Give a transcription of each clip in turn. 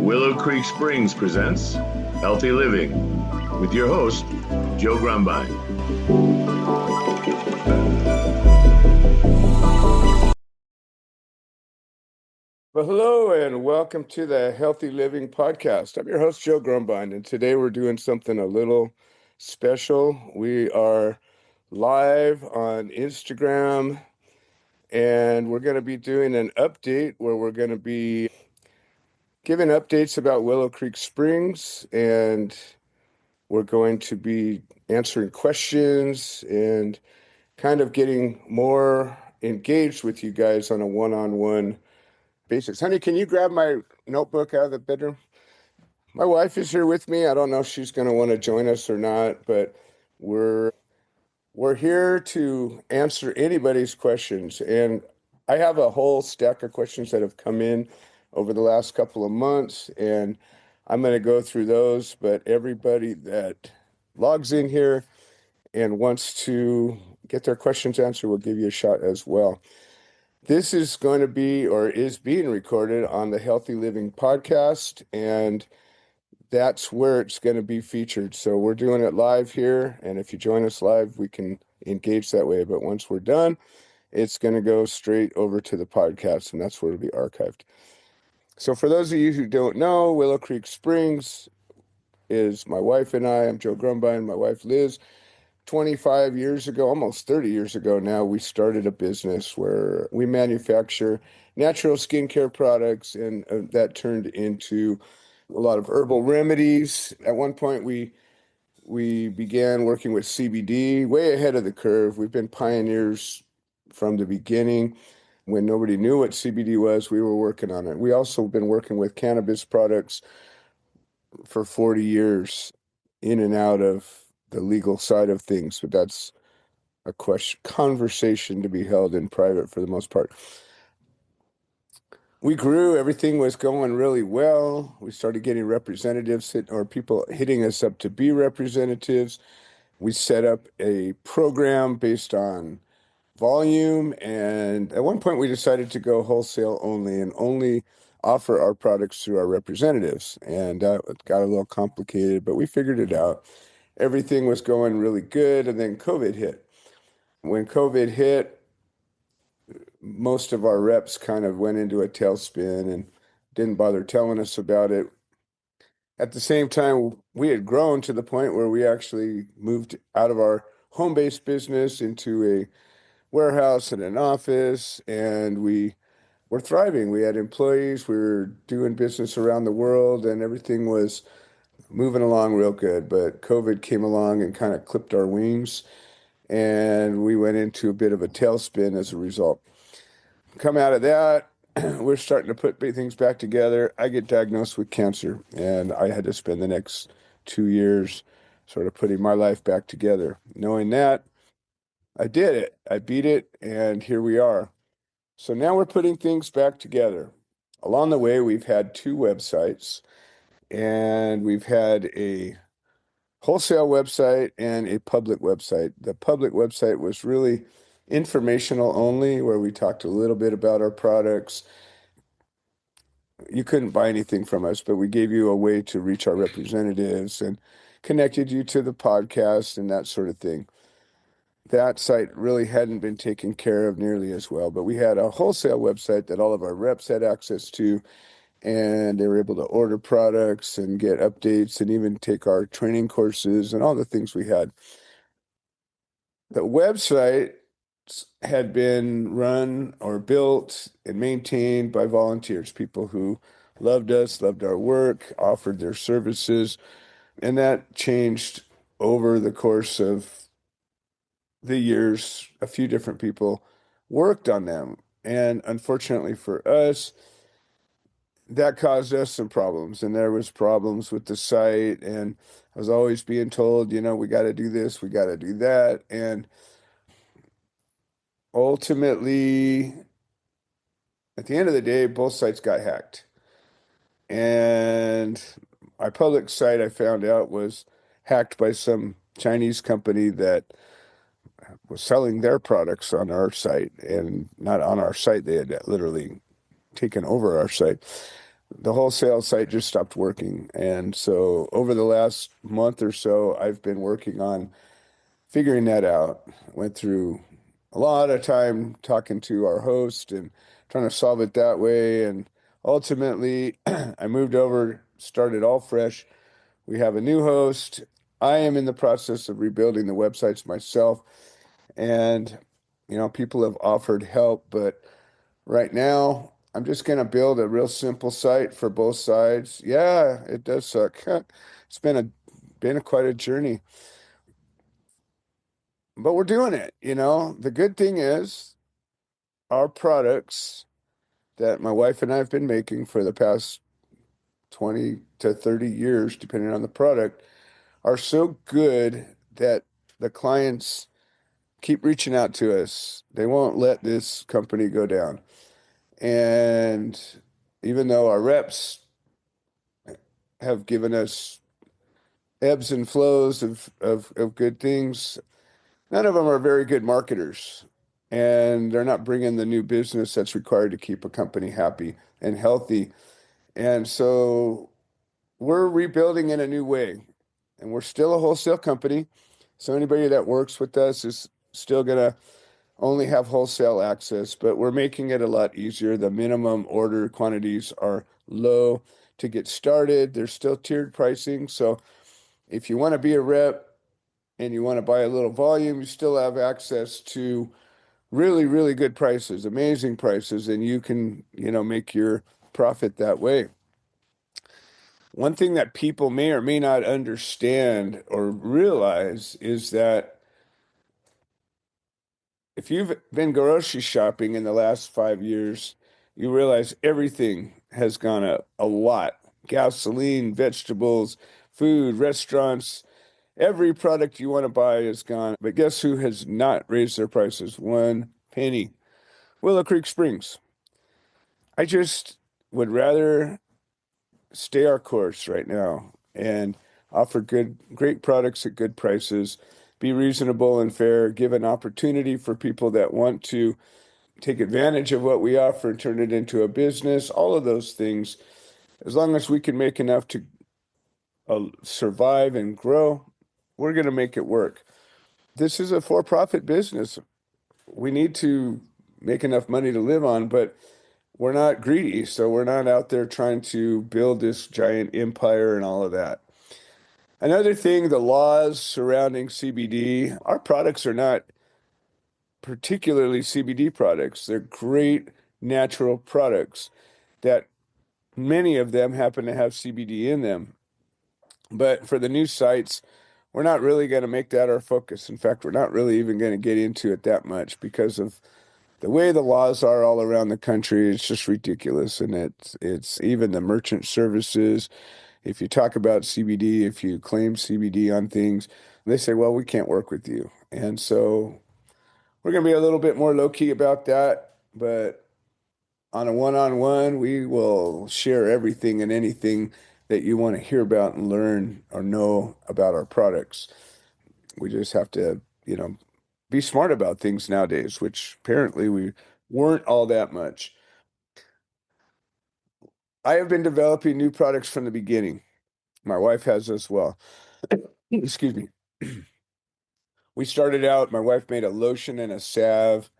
Willow Creek Springs presents Healthy Living with your host, Joe Grumbine. Well, hello and welcome to the Healthy Living Podcast. I'm your host, Joe Grumbine, and today we're doing something a little special. We are live on Instagram, and we're going to be doing an update where we're going to be giving updates about Willow Creek Springs, and we're going to be answering questions and kind of getting more engaged with you guys on a one-on-one basis. Honey, can you grab my notebook out of the bedroom? My wife is here with me. I don't know if she's going to want to join us or not, but we're here to answer anybody's questions. And I have a whole stack of questions that have come in over the last couple of months, and I'm going to go through those. But everybody that logs in here and wants to get their questions answered will give you a shot as well. This is going to be, or is being recorded on the Healthy Living Podcast, and that's where it's going to be featured. So we're doing it live here, and if you join us live, we can engage that way. But once we're done, it's going to go straight over to the podcast, and that's where it'll be archived. So for those of you who don't know, Willow Creek Springs is my wife and I. I'm Joe Grumbine, my wife Liz. 25 years ago, almost 30 years ago now, we started a business where we manufacture natural skincare products, and that turned into a lot of herbal remedies. At one point, we began working with CBD, way ahead of the curve. We've been pioneers from the beginning. When nobody knew what CBD was, we were working on it. We also been working with cannabis products for 40 years, in and out of the legal side of things, but that's a conversation to be held in private for the most part. We grew, everything was going really well. We started getting representatives or people hitting us up to be representatives. We set up a program based on volume, and at one point we decided to go wholesale only and only offer our products through our representatives. And that got a little complicated, but we figured it out. Everything was going really good, and then COVID hit. When COVID hit, most of our reps kind of went into a tailspin and didn't bother telling us about it. At the same time, we had grown to the point where we actually moved out of our home-based business into a warehouse and an office, and we were thriving. We had employees, we were doing business around the world, and everything was moving along real good. But COVID came along and kind of clipped our wings, and we went into a bit of a tailspin as a result. Come out of that, we're starting to put things back together. I get diagnosed with cancer, and I had to spend the next 2 years sort of putting my life back together. Knowing that, I did it. I beat it, and here we are. So now we're putting things back together. Along the way, we've had 2 websites, and we've had a wholesale website and a public website. The public website was really informational only, where we talked a little bit about our products. You couldn't buy anything from us, but we gave you a way to reach our representatives and connected you to the podcast and that sort of thing. That site really hadn't been taken care of nearly as well, but we had a wholesale website that all of our reps had access to, and they were able to order products and get updates and even take our training courses and all the things we had. The website had been run or built and maintained by volunteers, people who loved us, loved our work, offered their services, and that changed over the course of the years. A few different people worked on them, and unfortunately for us, that caused us some problems, and there was problems with the site, and I was always being told, we got to do this, we got to do that, and ultimately, at the end of the day, both sites got hacked. And my public site, I found out, was hacked by some Chinese company that was selling their products on our site, and not on our site. They had literally taken over our site. the wholesale site just stopped working. And so over the last month or so, I've been working on figuring that out. Went through a lot of time talking to our host and trying to solve it that way. And ultimately, I moved over, started all fresh. We have a new host. I am in the process of rebuilding the websites myself. And, people have offered help, but right now, I'm just going to build a real simple site for both sides. Yeah, it does suck. It's been quite a journey, but we're doing it. The good thing is our products that my wife and I have been making for the past 20 to 30 years, depending on the product, are so good that the clients keep reaching out to us. They won't let this company go down. And even though our reps have given us ebbs and flows of good things, none of them are very good marketers. And they're not bringing the new business that's required to keep a company happy and healthy. And so we're rebuilding in a new way. And we're still a wholesale company. So anybody that works with us is still going to only have wholesale access, but we're making it a lot easier. The minimum order quantities are low to get started. There's still tiered pricing. So if you want to be a rep and you want to buy a little volume, you still have access to really, really good prices, amazing prices, and you can, make your profit that way. One thing that people may or may not understand or realize is that if you've been grocery shopping in the last 5 years, you realize everything has gone up a lot. Gasoline, vegetables, food, restaurants, every product you want to buy is gone. But guess who has not raised their prices? One penny. Willow Creek Springs. I just would rather stay our course right now and offer great products at good prices, be reasonable and fair, give an opportunity for people that want to take advantage of what we offer and turn it into a business, all of those things. As long as we can make enough to survive and grow, we're going to make it work. This is a for-profit business. We need to make enough money to live on, but we're not greedy, so we're not out there trying to build this giant empire and all of that. Another thing, the laws surrounding CBD, our products are not particularly CBD products. They're great natural products that many of them happen to have CBD in them. But for the new sites, we're not really going to make that our focus. In fact, we're not really even going to get into it that much because of the way the laws are all around the country. It's just ridiculous. And it's even the merchant services. If you talk about CBD, if you claim CBD on things, they say, well, we can't work with you. And so we're going to be a little bit more low key about that. But on a one-on-one, we will share everything and anything that you want to hear about and learn or know about our products. We just have to, be smart about things nowadays, which apparently we weren't all that much. I have been developing new products from the beginning. My wife has as well. Excuse me. We started out, my wife made a lotion and a salve,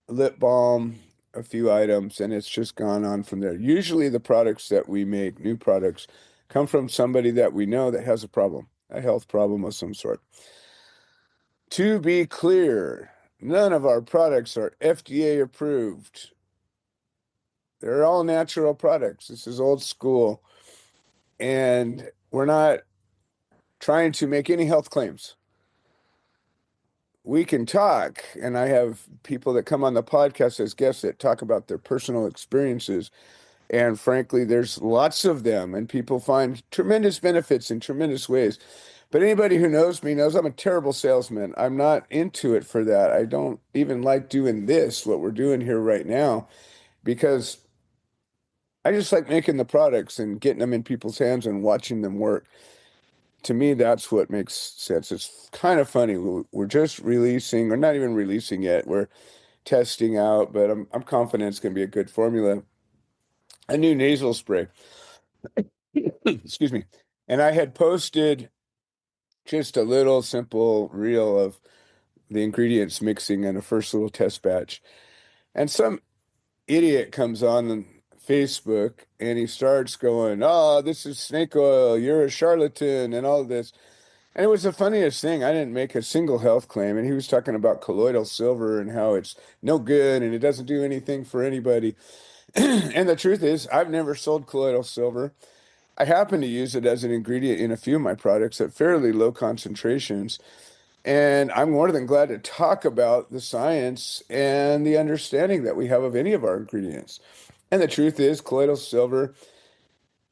lip balm, a few items, and it's just gone on from there. Usually the products that we make, new products, come from somebody that we know that has a problem, a health problem of some sort. To be clear, none of our products are FDA approved. They're all natural products. This is old school. And we're not trying to make any health claims. We can talk, and I have people that come on the podcast as guests that talk about their personal experiences. And frankly, there's lots of them, and people find tremendous benefits in tremendous ways. But anybody who knows me knows I'm a terrible salesman. I'm not into it for that. I don't even like doing this, what we're doing here right now, because I just like making the products and getting them in people's hands and watching them work. To me, that's what makes sense. It's kind of funny. We're just releasing, or not even releasing yet. We're testing out, but I'm confident it's going to be a good formula. a new nasal spray. Excuse me. And I had posted just a little simple reel of the ingredients mixing in a first little test batch. And some idiot comes on Facebook and he starts going, "Oh, this is snake oil. You're a charlatan," and all of this. And it was the funniest thing. I didn't make a single health claim. And he was talking about colloidal silver and how it's no good and it doesn't do anything for anybody. And the truth is, I've never sold colloidal silver. I happen to use it as an ingredient in a few of my products at fairly low concentrations. And I'm more than glad to talk about the science and the understanding that we have of any of our ingredients. And the truth is, colloidal silver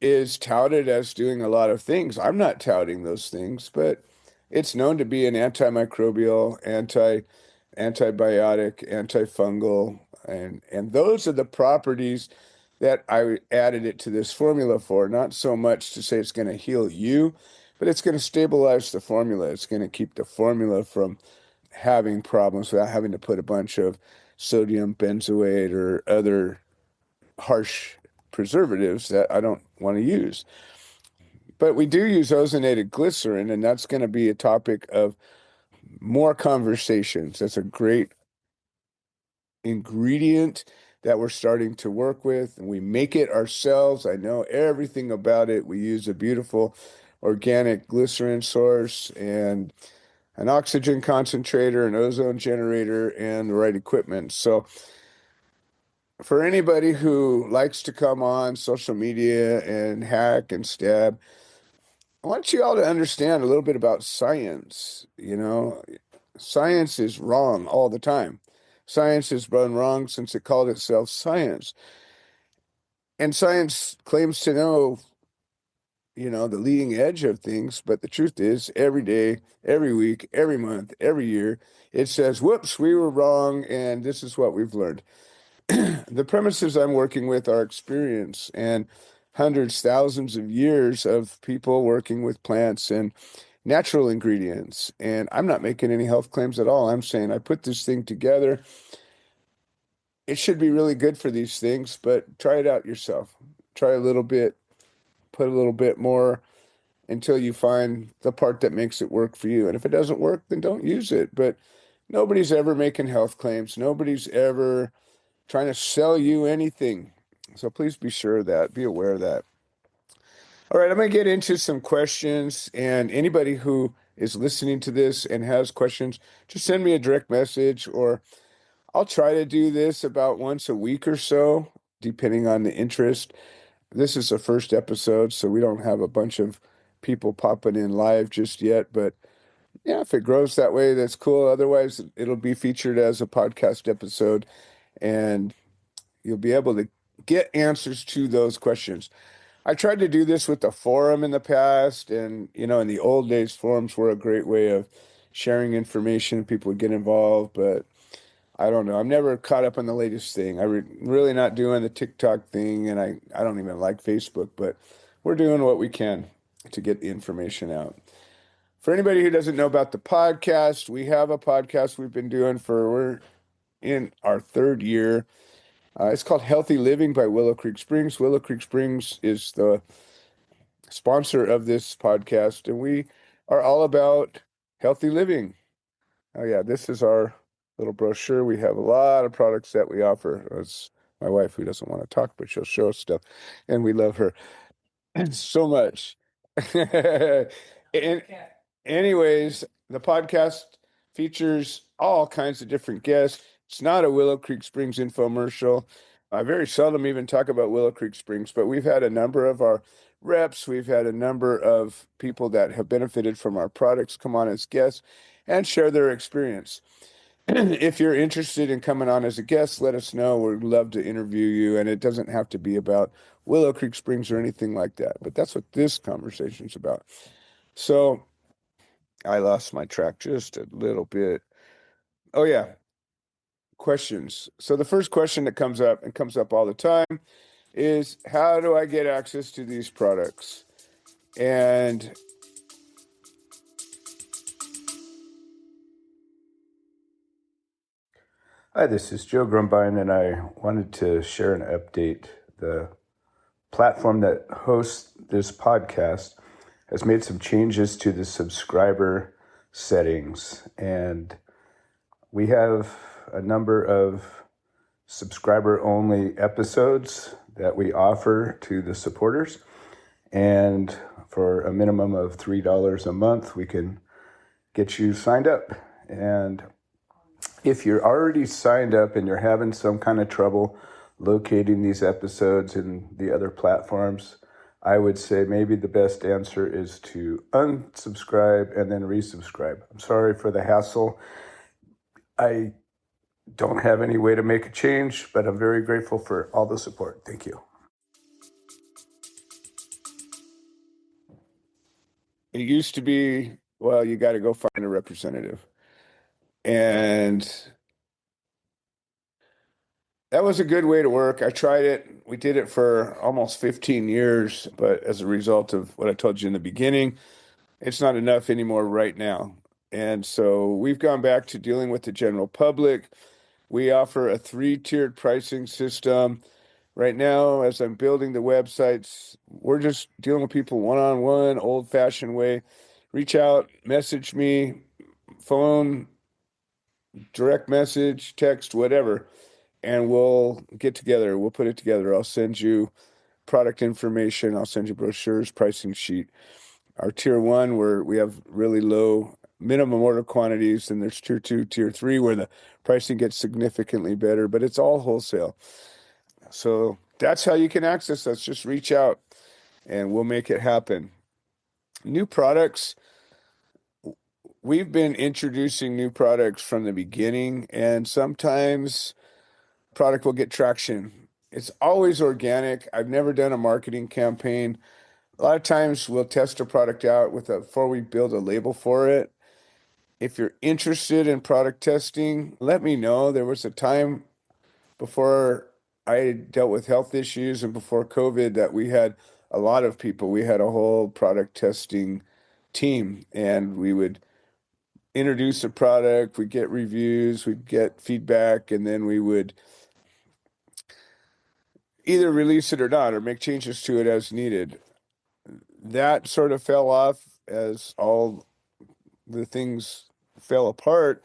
is touted as doing a lot of things. I'm not touting those things, but it's known to be an antimicrobial, antibiotic, antifungal, and those are the properties that I added it to this formula for. Not so much to say it's going to heal you, but it's going to stabilize the formula. It's going to keep the formula from having problems without having to put a bunch of sodium benzoate or other harsh preservatives that I don't want to use. But we do use ozonated glycerin, and that's going to be a topic of more conversations. That's a great ingredient that we're starting to work with, and we make it ourselves. I know everything about it. We use a beautiful organic glycerin source and an oxygen concentrator, an ozone generator, and the right equipment. So for anybody who likes to come on social media and hack and stab, I want you all to understand a little bit about science. Science is wrong all the time. Science has been wrong since it called itself science. And science claims to know, the leading edge of things, but the truth is, every day, every week, every month, every year, it says, whoops, we were wrong, and this is what we've learned. The premises I'm working with are experience and hundreds, thousands of years of people working with plants and natural ingredients. And I'm not making any health claims at all. I'm saying I put this thing together. It should be really good for these things, but try it out yourself. Try a little bit, put a little bit more until you find the part that makes it work for you. And if it doesn't work, then don't use it. But nobody's ever making health claims. Nobody's ever trying to sell you anything. So please be sure of that. Be aware of that. All right, I'm going to get into some questions. And anybody who is listening to this and has questions, just send me a direct message, or I'll try to do this about once a week or so, depending on the interest. This is the first episode, so we don't have a bunch of people popping in live just yet. But yeah, if it grows that way, that's cool. Otherwise, it'll be featured as a podcast episode, and you'll be able to get answers to those questions. I tried to do this with the forum in the past, and in the old days, forums were a great way of sharing information. People would get involved, but I don't know. I'm never caught up on the latest thing. Really not doing the TikTok thing, and I don't even like Facebook, but we're doing what we can to get the information out. For anybody who doesn't know about the podcast, we have a podcast we've been doing we're in our third year. It's called Healthy Living by Willow Creek Springs. Willow Creek Springs is the sponsor of this podcast, and we are all about healthy living. Oh, yeah, this is our little brochure. We have a lot of products that we offer. It's my wife who doesn't want to talk, but she'll show us stuff, and we love her so much. And anyways, the podcast features all kinds of different guests. It's not a Willow Creek Springs infomercial. I very seldom even talk about Willow Creek Springs, but we've had a number of our reps, we've had a number of people that have benefited from our products come on as guests and share their experience. If you're interested in coming on as a guest, let us know. We'd love to interview you, and it doesn't have to be about Willow Creek Springs or anything like that, but that's what this conversation is about. So I lost my track just a little bit. Oh, yeah. Questions. So the first question that comes up and comes up all the time is, how do I get access to these products? And hi, this is Joe Grumbine, and I wanted to share an update. The platform that hosts this podcast has made some changes to the subscriber settings, and we have a number of subscriber-only episodes that we offer to the supporters. And for a minimum of $3 a month, we can get you signed up. And if you're already signed up and you're having some kind of trouble locating these episodes in the other platforms, I would say maybe the best answer is to unsubscribe and then resubscribe. I'm sorry for the hassle. I don't have any way to make a change, but I'm very grateful for all the support. Thank you. It used to be, well, you got to go find a representative. And that was a good way to work. I tried it. We did it for almost 15 years, but as a result of what I told you in the beginning, it's not enough anymore right now. And so we've gone back to dealing with the general public. We offer a 3-tiered pricing system. Right now, as I'm building the websites, we're just dealing with people one-on-one, old-fashioned way. Reach out, message me, phone, direct message, text, whatever, and we'll get together. We'll put it together. I'll send you product information. I'll send you brochures, pricing sheet. Our tier 1, where we have really low minimum order quantities, and there's tier 2, tier 3, where the pricing gets significantly better, but it's all wholesale. So that's how you can access us. Just reach out and we'll make it happen. New products. We've been introducing new products from the beginning, and sometimes product will get traction. It's always organic. I've never done a marketing campaign. A lot of times we'll test a product out before we build a label for it. If you're interested in product testing, let me know. There was a time before I dealt with health issues and before COVID that we had a lot of people. We had a whole product testing team, and we would introduce a product, we'd get reviews, we'd get feedback, and then we would either release it or not, or make changes to it as needed. That sort of fell off as all the things fell apart,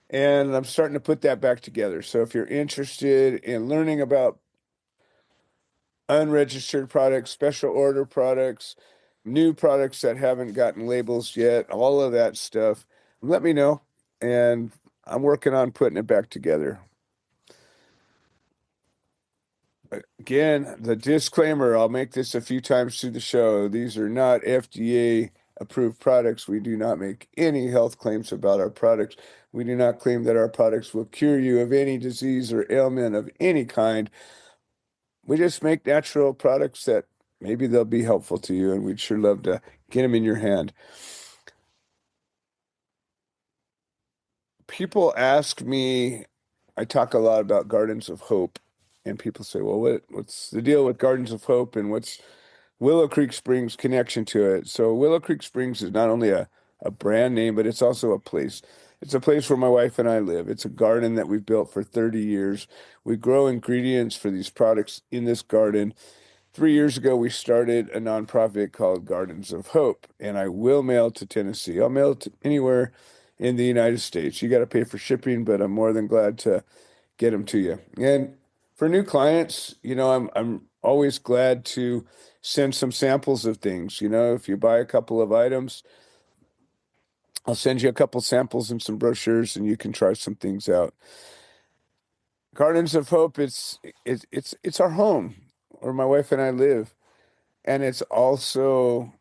and I'm starting to put that back together. So if you're interested in learning about unregistered products, special order products, new products that haven't gotten labels yet, all of that stuff, let me know. And I'm working on putting it back together. Again, the disclaimer, I'll make this a few times through the show. These are not FDA approved products. We do not make any health claims about our products. We do not claim that our products will cure you of any disease or ailment of any kind. We just make natural products that maybe they'll be helpful to you, and we'd sure love to get them in your hand. People ask me, I talk a lot about Gardens of Hope, and people say, well, what's the deal with Gardens of Hope, and what's Willow Creek Springs connection to it? So Willow Creek Springs is not only a brand name, but it's also a place. It's a place where my wife and I live. It's a garden that we've built for 30 years. We grow ingredients for these products in this garden. 3 years ago, we started a nonprofit called Gardens of Hope, and I will mail to Tennessee. I'll mail to anywhere in the United States. You got to pay for shipping, but I'm more than glad to get them to you. And for new clients, I'm always glad to send some samples of things. If you buy a couple of items, I'll send you a couple samples and some brochures, and you can try some things out. Gardens of Hope, it's our home where my wife and I live, and it's also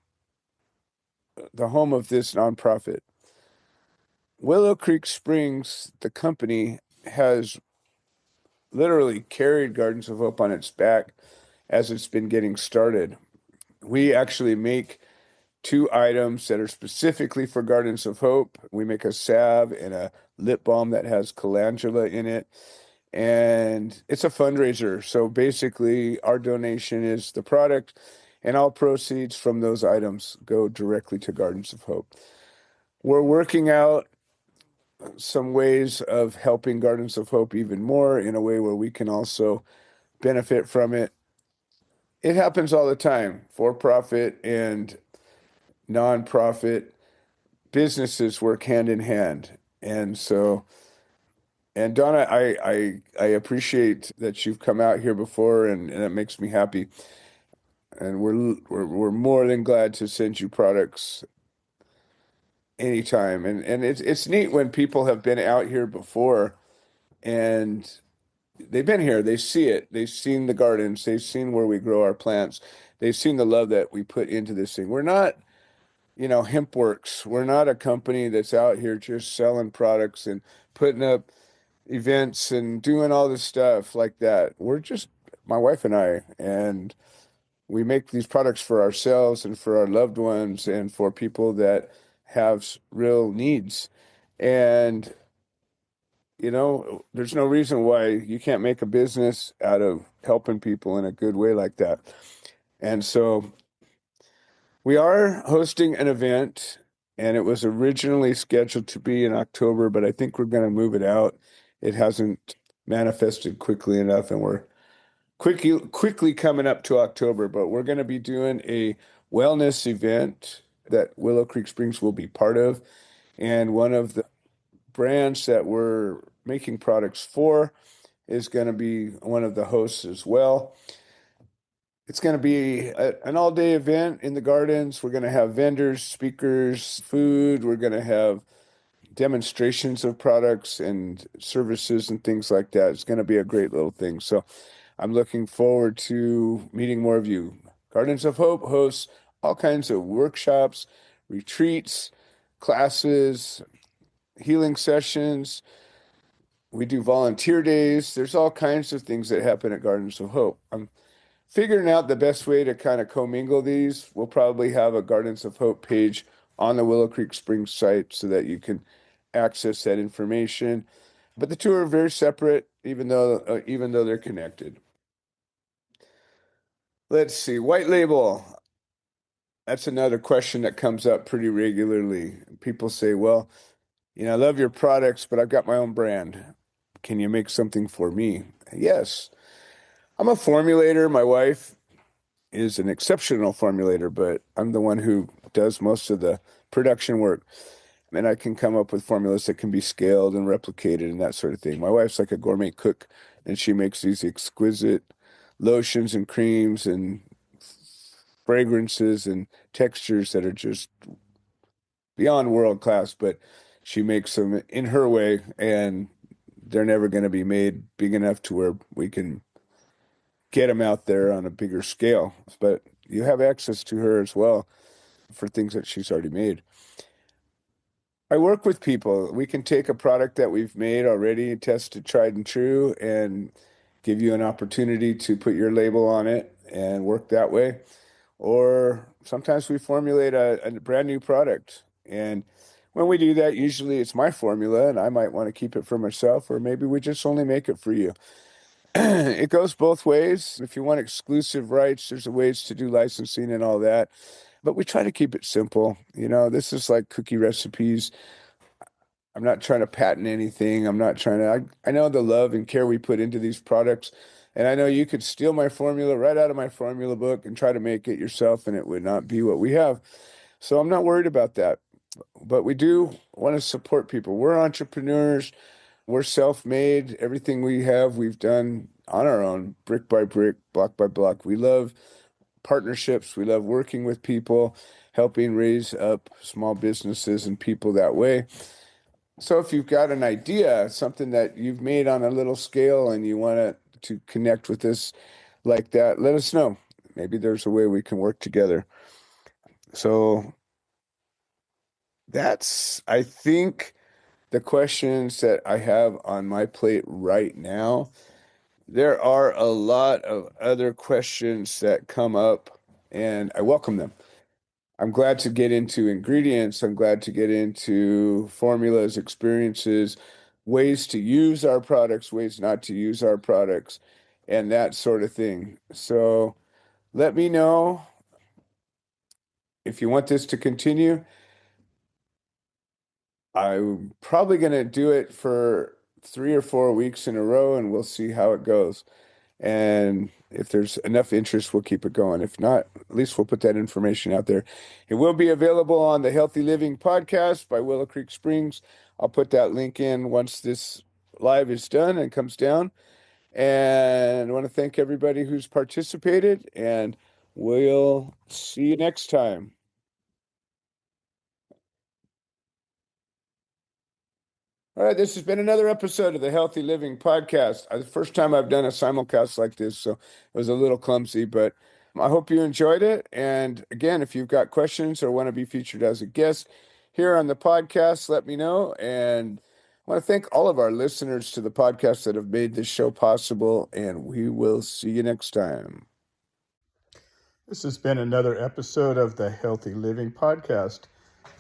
the home of this nonprofit. Willow Creek Springs, the company, has literally carried Gardens of Hope on its back as it's been getting started. We actually make 2 items that are specifically for Gardens of Hope. We make a salve and a lip balm that has calendula in it, and it's a fundraiser. So basically, our donation is the product, and all proceeds from those items go directly to Gardens of Hope. We're working out some ways of helping Gardens of Hope even more in a way where we can also benefit from it. It happens all the time. For-profit and nonprofit businesses work hand in hand. And so, and Donna, I appreciate that you've come out here before, and it makes me happy. And we're more than glad to send you products anytime. And it's neat when people have been out here before and they've been here, they see it, they've seen the gardens, they've seen where we grow our plants, they've seen the love that we put into this thing. We're not, HempWorks. We're not a company that's out here just selling products and putting up events and doing all this stuff like that. We're just my wife and I, and we make these products for ourselves and for our loved ones and for people that have real needs. And, there's no reason why you can't make a business out of helping people in a good way like that. And so we are hosting an event, and it was originally scheduled to be in October, but I think we're going to move it out. It hasn't manifested quickly enough, and we're quickly coming up to October, but we're going to be doing a wellness event that Willow Creek Springs will be part of. And one of the brands that we're making products for is going to be one of the hosts as well. It's going to be an all-day event in the gardens. We're going to have vendors, speakers, food. We're going to have demonstrations of products and services and things like that. It's going to be a great little thing. So I'm looking forward to meeting more of you. Gardens of Hope hosts all kinds of workshops, retreats, classes, healing sessions. We do volunteer days. There's all kinds of things that happen at Gardens of Hope. I'm figuring out the best way to kind of commingle these. We'll probably have a Gardens of Hope page on the Willow Creek Springs site so that you can access that information. But the two are very separate, even though they're connected. Let's see, white label. That's another question that comes up pretty regularly. People say, well, I love your products, but I've got my own brand. Can you make something for me? Yes. I'm a formulator. My wife is an exceptional formulator, but I'm the one who does most of the production work. And I can come up with formulas that can be scaled and replicated and that sort of thing. My wife's like a gourmet cook, and she makes these exquisite lotions and creams and fragrances and textures that are just beyond world class, but she makes them in her way, and they're never going to be made big enough to where we can get them out there on a bigger scale. But you have access to her as well for things that she's already made. I work with people. We can take a product that we've made already, tested, tried and true, and give you an opportunity to put your label on it and work that way. Or sometimes we formulate a brand new product. And when we do that, usually it's my formula and I might want to keep it for myself, or maybe we just only make it for you. It goes both ways. If you want exclusive rights, there's ways to do licensing and all that. But we try to keep it simple. This is like cookie recipes. I'm not trying to patent anything. I'm not trying to, I know the love and care we put into these products. And I know you could steal my formula right out of my formula book and try to make it yourself, and it would not be what we have. So I'm not worried about that. But we do want to support people. We're entrepreneurs. We're self-made. Everything we have, we've done on our own, brick by brick, block by block. We love partnerships. We love working with people, helping raise up small businesses and people that way. So if you've got an idea, something that you've made on a little scale and you want to connect with us like that, let us know. Maybe there's a way we can work together. So that's, I think, the questions that I have on my plate right now. There are a lot of other questions that come up, and I welcome them. I'm glad to get into ingredients. I'm glad to get into formulas, experiences, ways to use our products, ways not to use our products, and that sort of thing. So let me know if you want this to continue. I'm probably going to do it for 3 or 4 weeks in a row, and we'll see how it goes. And if there's enough interest, we'll keep it going. If not, at least we'll put that information out there. It will be available on the Healthy Living podcast by Willow Creek Springs. I'll put that link in once this live is done and comes down. And I want to thank everybody who's participated, and we'll see you next time. All right, this has been another episode of the Healthy Living Podcast. The first time I've done a simulcast like this, so it was a little clumsy, but I hope you enjoyed it. And again, if you've got questions or want to be featured as a guest here on the podcast, let me know. And I want to thank all of our listeners to the podcast that have made this show possible, and we will see you next time. This has been another episode of the Healthy Living Podcast.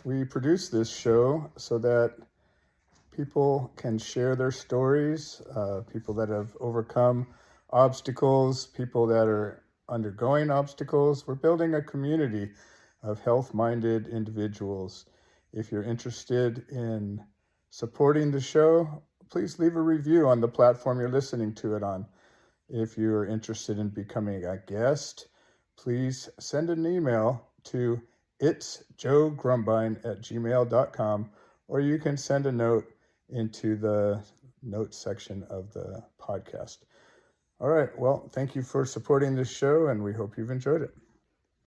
We produce this show so that people can share their stories, people that have overcome obstacles, people that are undergoing obstacles. We're building a community of health-minded individuals. If you're interested in supporting the show, please leave a review on the platform you're listening to it on. If you're interested in becoming a guest, please send an email to itsjoegrumbine@gmail.com, or you can send a note into the notes section of the podcast. All right. Well, thank you for supporting this show, and we hope you've enjoyed it.